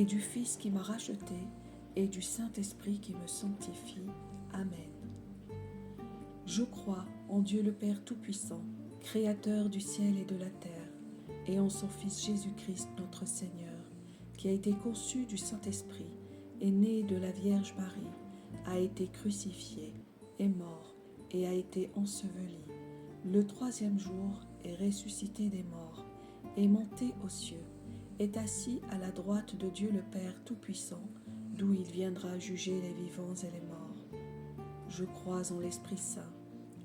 du Fils qui m'a racheté, et du Saint-Esprit qui me sanctifie. Amen. Je crois en Dieu le Père Tout-Puissant, Créateur du ciel et de la terre, et en son Fils Jésus-Christ notre Seigneur, qui a été conçu du Saint-Esprit, est né de la Vierge Marie, a été crucifié, est mort et a été enseveli. Le troisième jour est ressuscité des morts, est monté aux cieux, est assis à la droite de Dieu le Père Tout-Puissant, d'où il viendra juger les vivants et les morts. Je crois en l'Esprit Saint,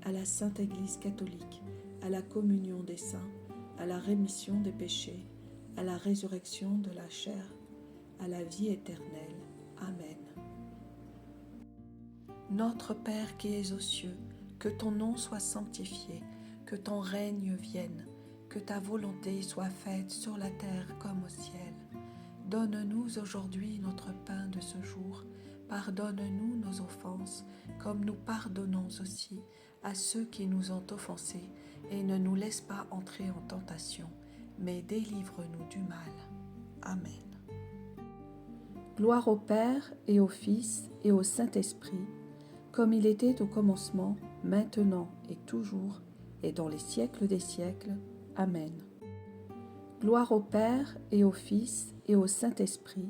à la Sainte Église catholique, à la communion des saints, à la rémission des péchés, à la résurrection de la chair, à la vie éternelle. Amen. Notre Père qui es aux cieux, que ton nom soit sanctifié, que ton règne vienne, que ta volonté soit faite sur la terre comme au ciel. Donne-nous aujourd'hui notre pain de ce jour. Pardonne-nous nos offenses, comme nous pardonnons aussi à ceux qui nous ont offensés, et ne nous laisse pas entrer en tentation, mais délivre-nous du mal. Amen. Gloire au Père et au Fils et au Saint-Esprit, comme il était au commencement, maintenant et toujours, et dans les siècles des siècles. Amen. Gloire au Père et au Fils et au Saint-Esprit,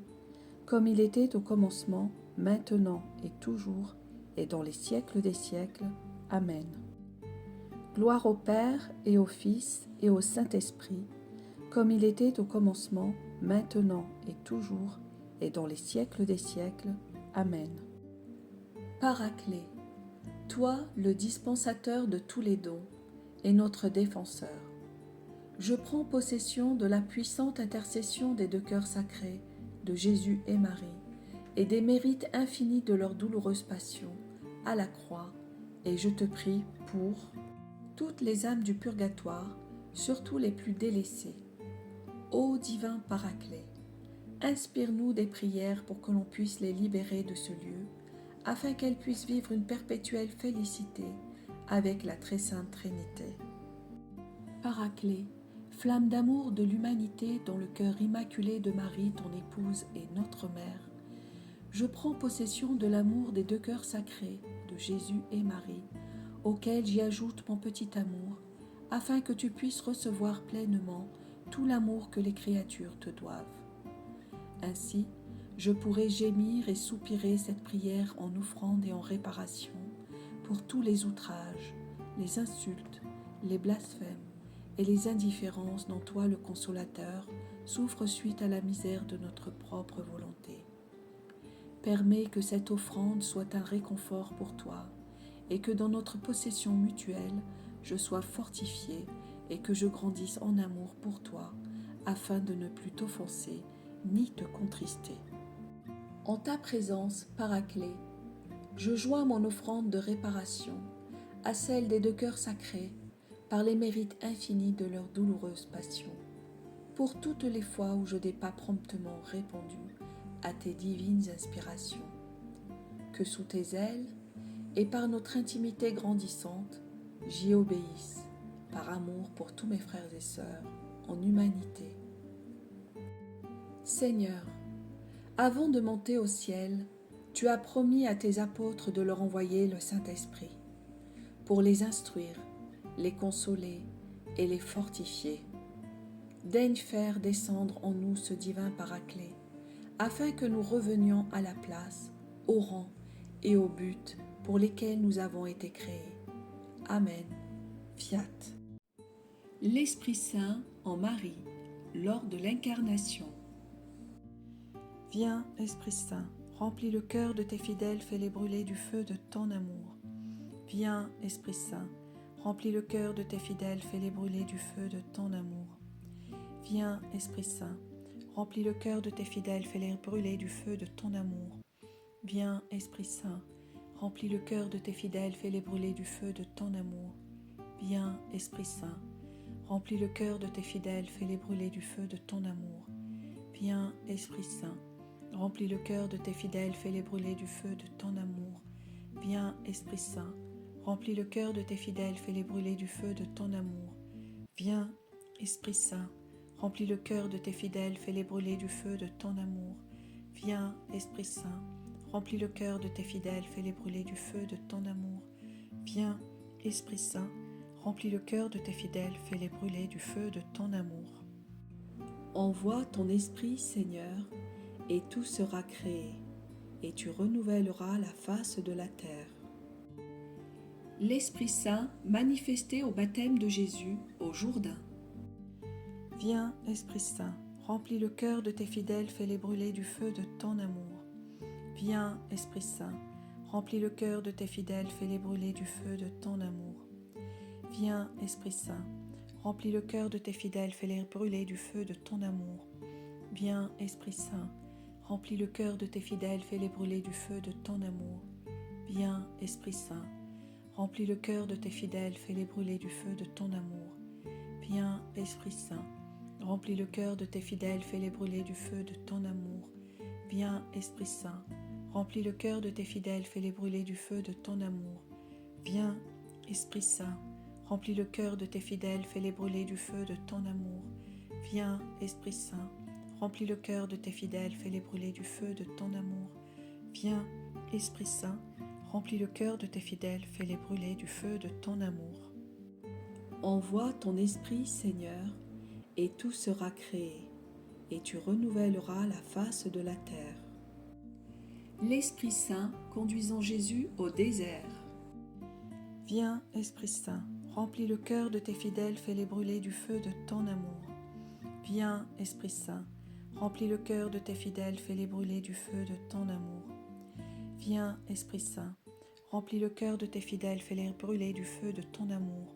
comme il était au commencement, maintenant et toujours, et dans les siècles des siècles. Amen. Gloire au Père et au Fils et au Saint-Esprit, comme il était au commencement, maintenant et toujours, et dans les siècles des siècles. Amen. Paraclet, toi le dispensateur de tous les dons, et notre défenseur. Je prends possession de la puissante intercession des deux cœurs sacrés, de Jésus et Marie, et des mérites infinis de leur douloureuse passion, à la croix, et je te prie pour toutes les âmes du purgatoire, surtout les plus délaissées. Ô divin Paraclet, inspire-nous des prières pour que l'on puisse les libérer de ce lieu, afin qu'elles puissent vivre une perpétuelle félicité avec la très sainte Trinité. Paraclet, flamme d'amour de l'humanité dans le cœur immaculé de Marie, ton épouse et notre mère, je prends possession de l'amour des deux cœurs sacrés, de Jésus et Marie, auquel j'y ajoute mon petit amour, afin que tu puisses recevoir pleinement tout l'amour que les créatures te doivent. Ainsi, je pourrai gémir et soupirer cette prière en offrande et en réparation pour tous les outrages, les insultes, les blasphèmes et les indifférences dont toi, le Consolateur, souffre suite à la misère de notre propre volonté. Permets que cette offrande soit un réconfort pour toi, et que dans notre possession mutuelle, je sois fortifié et que je grandisse en amour pour toi, afin de ne plus t'offenser ni te contrister. En ta présence, Paraclet, je joins mon offrande de réparation à celle des deux cœurs sacrés par les mérites infinis de leur douloureuse passion, pour toutes les fois où je n'ai pas promptement répondu à tes divines inspirations. Que sous tes ailes, et par notre intimité grandissante, j'y obéisse, par amour pour tous mes frères et sœurs, en humanité. Seigneur, avant de monter au ciel, tu as promis à tes apôtres de leur envoyer le Saint-Esprit, pour les instruire, les consoler et les fortifier. Daigne faire descendre en nous ce divin Paraclet, afin que nous revenions à la place, au rang et au but pour lesquels nous avons été créés. Amen. Fiat. L'Esprit Saint en Marie, lors de l'incarnation. Viens, Esprit Saint, remplis le cœur de tes fidèles, fais-les brûler du feu de ton amour. Viens, Esprit Saint, remplis le cœur de tes fidèles, fais-les brûler du feu de ton amour. Viens, Esprit Saint, remplis le cœur de tes fidèles, fais-les brûler du feu de ton amour. Viens, Esprit Saint, remplis le cœur de tes fidèles, fais-les brûler du feu de ton amour. Viens, Esprit Saint, remplis le cœur de tes fidèles, fais-les brûler du feu de ton amour. Viens, Esprit Saint, remplis le cœur de tes fidèles, fais-les brûler du feu de ton amour. Viens, Esprit Saint, remplis le cœur de tes fidèles, fais-les brûler du feu de ton amour. Viens, Esprit Saint, remplis le cœur de tes fidèles, fais-les brûler du feu de ton amour. Viens, Esprit Saint, remplis le cœur de tes fidèles, fais-les brûler du feu de ton amour. Viens, Esprit Saint, remplis le cœur de tes fidèles, fais-les brûler du feu de ton amour. Envoie ton Esprit, Seigneur, et tout sera créé, et tu renouvelleras la face de la terre. L'Esprit Saint manifesté au baptême de Jésus au Jourdain. Viens, Esprit Saint, remplis le cœur de tes fidèles, fais-les brûler du feu de ton amour. Viens, Esprit Saint, remplis le cœur de tes fidèles, fais-les brûler du feu de ton amour. Viens, Esprit Saint, remplis le cœur de tes fidèles, fais-les brûler du feu de ton amour. Viens, Esprit Saint, remplis le cœur de tes fidèles, fais-les brûler du feu de ton amour. Viens, Esprit Saint, remplis le cœur de tes fidèles, fais-les brûler du feu de ton amour. Viens, Esprit Saint, remplis le cœur de tes fidèles, fais-les brûler du feu de ton amour. Viens, Esprit Saint, remplis le cœur de tes fidèles, fais-les brûler du feu de ton amour. Viens, Esprit Saint, remplis le cœur de tes fidèles, fais-les brûler du feu de ton amour. Viens, Esprit Saint, remplis le cœur de tes fidèles, fais-les brûler du feu de ton amour. Viens, Esprit Saint, remplis le cœur de tes fidèles, fais-les brûler du feu de ton amour. Envoie ton Esprit, Seigneur, et tout sera créé, et tu renouvelleras la face de la terre. L'Esprit Saint conduisant Jésus au désert. Viens, Esprit Saint, remplis le cœur de tes fidèles, fais-les brûler du feu de ton amour. Viens, Esprit Saint, remplis le cœur de tes fidèles, fais-les brûler du feu de ton amour. Viens, Esprit Saint, remplis le cœur de tes fidèles, fais-les brûler du feu de ton amour.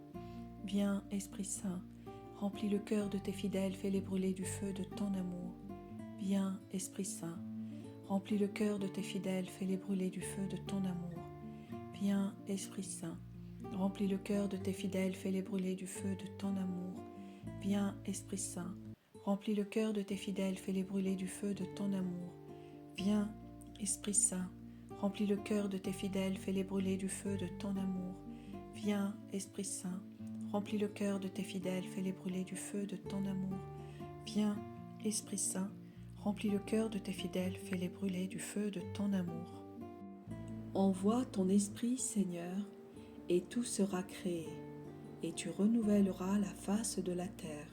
Viens, Esprit Saint, remplis le cœur de tes fidèles, fais-les brûler du feu de ton amour. Viens, Esprit Saint, remplis le cœur de tes fidèles, fais-les brûler du feu de ton amour. Viens, Esprit Saint, remplis le cœur de tes fidèles, fais-les brûler du feu de ton amour. Viens, Esprit Saint, remplis le cœur de tes fidèles, fais-les brûler du feu de ton amour. Viens, Esprit Saint, remplis le cœur de tes fidèles, fais-les brûler du feu de ton amour. Viens, Esprit Saint, remplis le cœur de tes fidèles, fais-les brûler du feu de ton amour. Viens, Esprit Saint, remplis le cœur de tes fidèles, fais-les brûler du feu de ton amour. Envoie ton Esprit, Seigneur, et tout sera créé, et tu renouvelleras la face de la terre.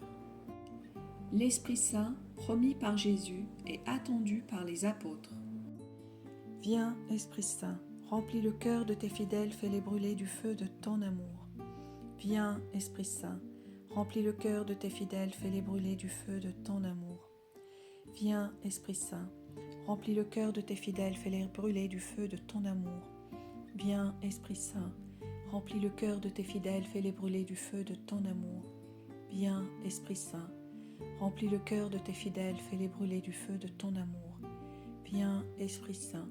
L'Esprit Saint, promis par Jésus et attendu par les apôtres. Viens, Esprit Saint, remplis le cœur de tes fidèles, fais-les brûler du feu de ton amour. Viens, Esprit Saint, remplis le cœur de tes fidèles, fais-les brûler du feu de ton amour. Viens, Esprit Saint, remplis le cœur de tes fidèles, fais-les brûler du feu de ton amour. Viens, Esprit Saint, remplis le cœur de tes fidèles, fais-les brûler du feu de ton amour. Viens, Esprit Saint, remplis le cœur de tes fidèles, fais-les brûler du feu de ton amour. Viens, Esprit Saint,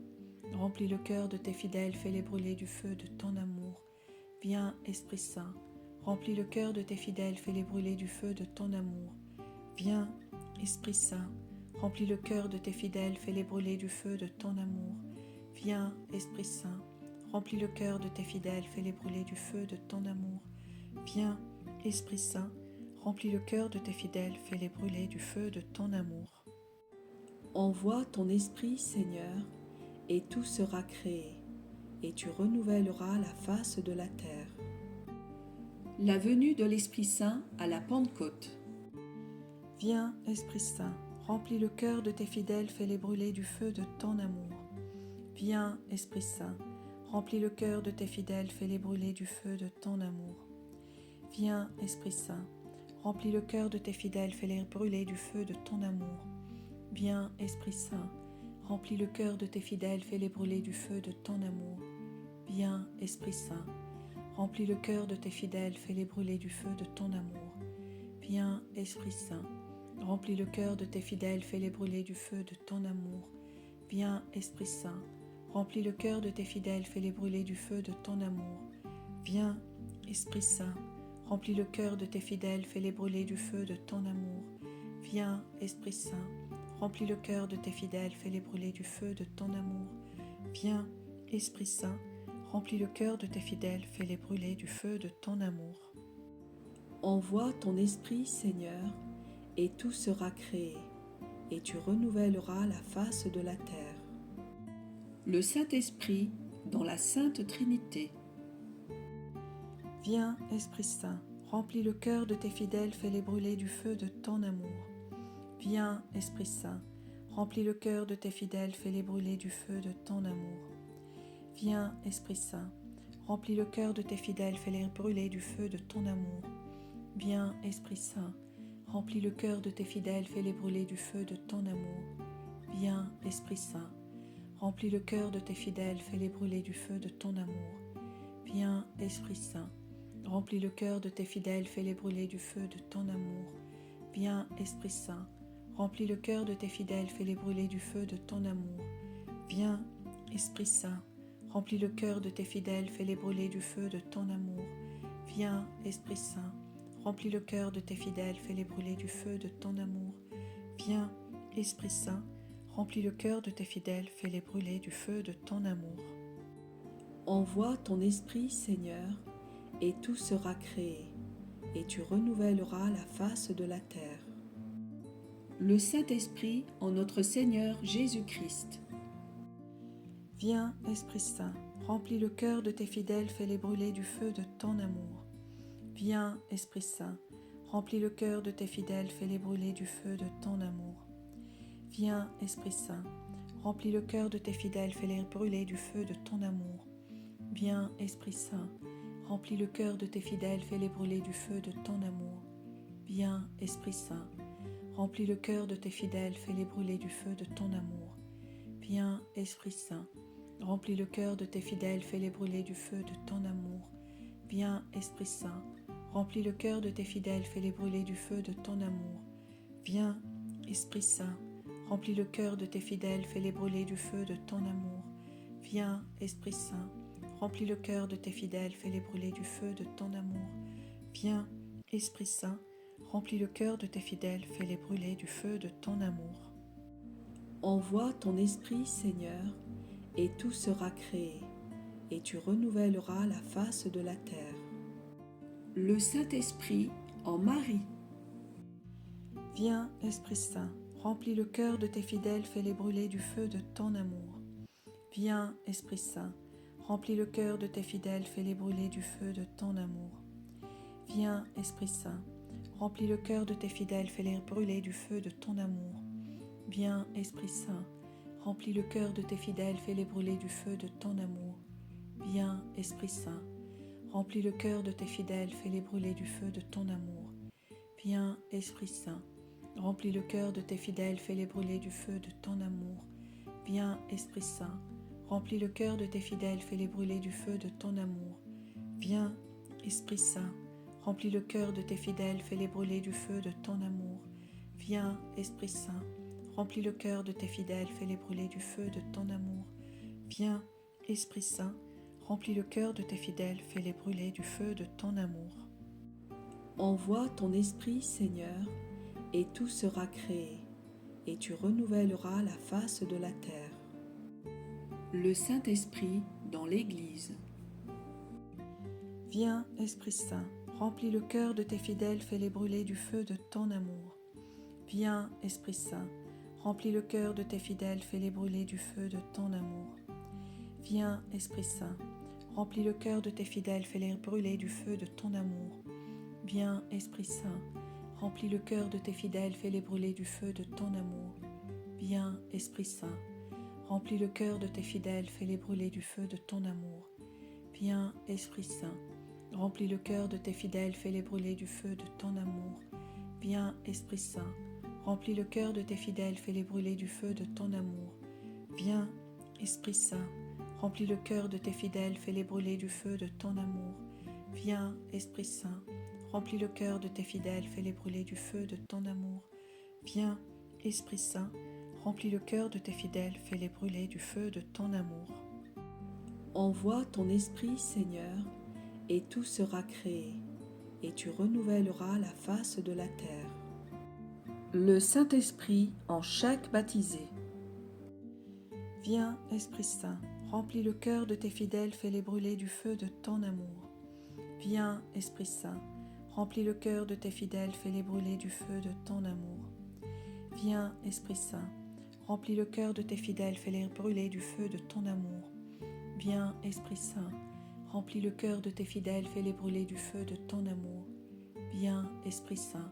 remplis le cœur de tes fidèles, fais-les brûler du feu de ton amour. Viens, Esprit Saint, remplis le cœur de tes fidèles, fais-les brûler du feu de ton amour. Viens, Esprit Saint, remplis le cœur de tes fidèles, fais-les brûler du feu de ton amour. Viens, Esprit Saint, remplis le cœur de tes fidèles, fais-les brûler du feu de ton amour. Viens, Esprit Saint, remplis le cœur de tes fidèles, fais-les brûler du feu de ton amour. Envoie ton Esprit, Seigneur, et tout sera créé, et tu renouvelleras la face de la terre. La venue de l'Esprit Saint à la Pentecôte. Viens, Esprit Saint, remplis le cœur de tes fidèles, fais-les brûler du feu de ton amour. Viens, Esprit Saint, remplis le cœur de tes fidèles, fais-les brûler du feu de ton amour. Viens, Esprit Saint, remplis le cœur de tes fidèles, fais-les brûler du feu de ton amour. Viens, Esprit Saint, remplis le cœur de tes fidèles, fais-les brûler du feu de ton amour. Viens, Esprit Saint, remplis le cœur de tes fidèles, fais-les brûler du feu de ton amour. Viens, Esprit Saint, remplis le cœur de tes fidèles, fais-les brûler du feu de ton amour. Viens, Esprit Saint, remplis le cœur de tes fidèles, fais-les brûler du feu de ton amour. Viens, Esprit Saint, remplis le cœur de tes fidèles, fais-les brûler du feu de ton amour. Viens, Esprit Saint, remplis le cœur de tes fidèles, fais-les brûler du feu de ton amour. Viens, Esprit Saint, remplis le cœur de tes fidèles, fais-les brûler du feu de ton amour. Envoie ton Esprit, Seigneur, et tout sera créé, et tu renouvelleras la face de la terre. Le Saint-Esprit dans la Sainte Trinité. Viens, Esprit Saint, remplis le cœur de tes fidèles, fais-les brûler du feu de ton amour. Viens, Esprit Saint, remplis le cœur de tes fidèles, fais-les brûler du feu de ton amour. Viens, Esprit Saint, remplis le cœur de tes fidèles, fais-les brûler du feu de ton amour. Viens, Esprit Saint, remplis le cœur de tes fidèles, fais-les brûler du feu de ton amour. Viens, Esprit Saint, remplis le cœur de tes fidèles, fais-les brûler du feu de ton amour. Viens, Esprit Saint, remplis le cœur de tes fidèles, fais-les brûler du feu de ton amour. Viens, Esprit Saint, remplis le cœur de tes fidèles, fais-les brûler du feu de ton amour. Viens, Esprit Saint, remplis le cœur de tes fidèles, fais-les brûler du feu de ton amour. Viens, Esprit Saint, remplis le cœur de tes fidèles, fais-les brûler du feu de ton amour. Viens, Esprit Saint, remplis le cœur de tes fidèles, fais-les brûler du feu de ton amour. Envoie ton Esprit, Seigneur, et tout sera créé, et tu renouvelleras la face de la terre. Le Saint-Esprit en notre Seigneur Jésus-Christ. Viens, Esprit Saint, remplis le cœur de tes fidèles, fais-les brûler du feu de ton amour. Viens, Esprit Saint, remplis le cœur de tes fidèles, fais-les brûler du feu de ton amour. Viens, Esprit Saint, remplis le cœur de tes fidèles, fais-les brûler du feu de ton amour. Viens, Esprit Saint, remplis le cœur de tes fidèles, fais-les brûler du feu de ton amour. Viens, Esprit Saint, remplis le cœur de tes fidèles, fais-les brûler du feu de ton amour. Viens, Esprit Saint, remplis le cœur de tes fidèles, fais-les brûler du feu de ton amour. Viens, Esprit Saint, remplis le cœur de tes fidèles, fais-les brûler du feu de ton amour. Viens, Esprit Saint, remplis le cœur de tes fidèles, fais-les brûler du feu de ton amour. Viens, Esprit Saint, remplis le cœur de tes fidèles, fais-les brûler du feu de ton amour. Viens, Esprit Saint, remplis le cœur de tes fidèles, fais-les brûler du feu de ton amour. Envoie ton Esprit, Seigneur, et tout sera créé, et tu renouvelleras la face de la terre. Le Saint-Esprit en Marie. Viens, Esprit Saint, remplis le cœur de tes fidèles, fais-les brûler du feu de ton amour. Viens, Esprit Saint, remplis le cœur de tes fidèles, fais-les brûler du feu de ton amour. Viens, Esprit Saint, remplis le cœur de tes fidèles, fais-les brûler du feu de ton amour. Viens, Esprit Saint, remplis le cœur de tes fidèles, fais-les brûler du feu de ton amour. Viens, Esprit Saint, remplis le cœur de tes fidèles, fais-les brûler du feu de ton amour. Viens, Esprit Saint, remplis le cœur de tes fidèles, fais-les brûler du feu de ton amour. Viens, Esprit Saint, remplis le cœur de tes fidèles, fais-les brûler du feu de ton amour. Viens, Esprit Saint, remplis le cœur de tes fidèles, fais-les brûler du feu de ton amour. Viens, Esprit Saint, remplis le cœur de tes fidèles, fais-les brûler du feu de ton amour. Viens, Esprit Saint, remplis le cœur de tes fidèles, fais-les brûler du feu de ton amour. Envoie ton Esprit, Seigneur, et tout sera créé, et tu renouvelleras la face de la terre. Le Saint-Esprit dans l'Église. Viens, Esprit Saint, remplis le cœur de tes fidèles, fais-les brûler du feu de ton amour. Viens, Esprit Saint, remplis le cœur de tes fidèles, fais-les brûler du feu de ton amour. Viens, Esprit Saint, remplis le cœur de tes fidèles, fais-les brûler du feu de ton amour. Viens, Esprit Saint, remplis le cœur de tes fidèles, fais-les brûler du feu de ton amour. Viens, Esprit Saint, remplis le cœur de tes fidèles, fais-les brûler du feu de ton amour. Viens, Esprit Saint, remplis le cœur de tes fidèles, fais-les brûler du feu de ton amour. Viens, Esprit Saint, remplis le cœur de tes fidèles, fais-les brûler du feu de ton amour. Viens, Esprit Saint, remplis le cœur de tes fidèles, fais-les brûler du feu de ton amour. Viens, Esprit Saint, remplis le cœur de tes fidèles, fais-les brûler du feu de ton amour. Viens, Esprit Saint, remplis le cœur de tes fidèles, fais-les brûler du feu de ton amour. Envoie ton Esprit, Seigneur, et tout sera créé, et tu renouvelleras la face de la terre. Le Saint-Esprit en chaque baptisé. Viens, Esprit Saint, remplis le cœur de tes fidèles, fais-les brûler du feu de ton amour. Viens, Esprit Saint, remplis le cœur de tes fidèles, fais-les brûler du feu de ton amour. Viens, Esprit Saint, remplis le cœur de tes fidèles, fais-les brûler du feu de ton amour. Viens, Esprit Saint, remplis le cœur de tes fidèles, fais-les brûler du feu de ton amour. Viens, Esprit Saint,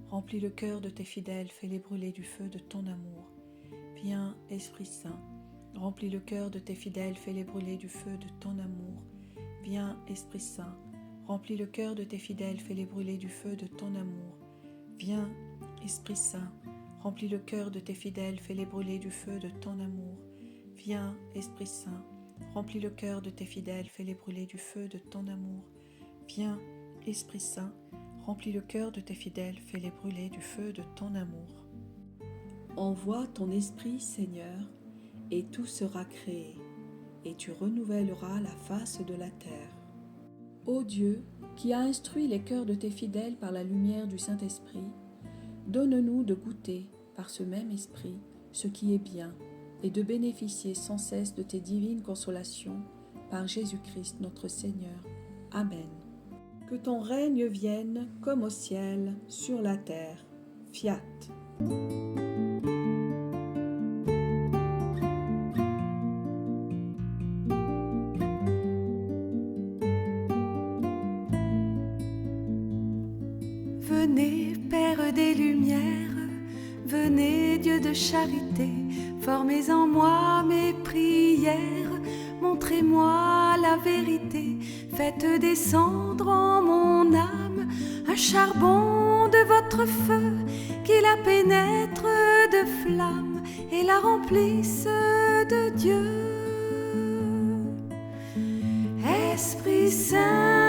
remplis le cœur de tes fidèles, fais-les brûler du feu de ton amour. Viens, Esprit Saint, remplis le cœur de tes fidèles, fais-les brûler du feu de ton amour. Viens, Esprit Saint, remplis le cœur de tes fidèles, fais-les brûler du feu de ton amour. Viens, Esprit Saint, remplis le cœur de tes fidèles, fais-les brûler du feu de ton amour. Viens, Esprit Saint, remplis le cœur de tes fidèles, fais-les brûler du feu de ton amour. Viens, Esprit Saint, remplis le cœur de tes fidèles, fais-les brûler du feu de ton amour. Envoie ton Esprit, Seigneur, et tout sera créé, et tu renouvelleras la face de la terre. Ô Dieu, qui as instruit les cœurs de tes fidèles par la lumière du Saint-Esprit, donne-nous de goûter, par ce même Esprit, ce qui est bien, et de bénéficier sans cesse de tes divines consolations, par Jésus-Christ notre Seigneur. Amen. Que ton règne vienne, comme au ciel, sur la terre. Fiat. Venez, Père des Lumières, venez, Dieu de charité, formez en moi mes prières, montrez-moi la vérité, faites descendre en mon âme un charbon de votre feu, qui la pénètre de flamme et la remplisse de Dieu. Esprit Saint,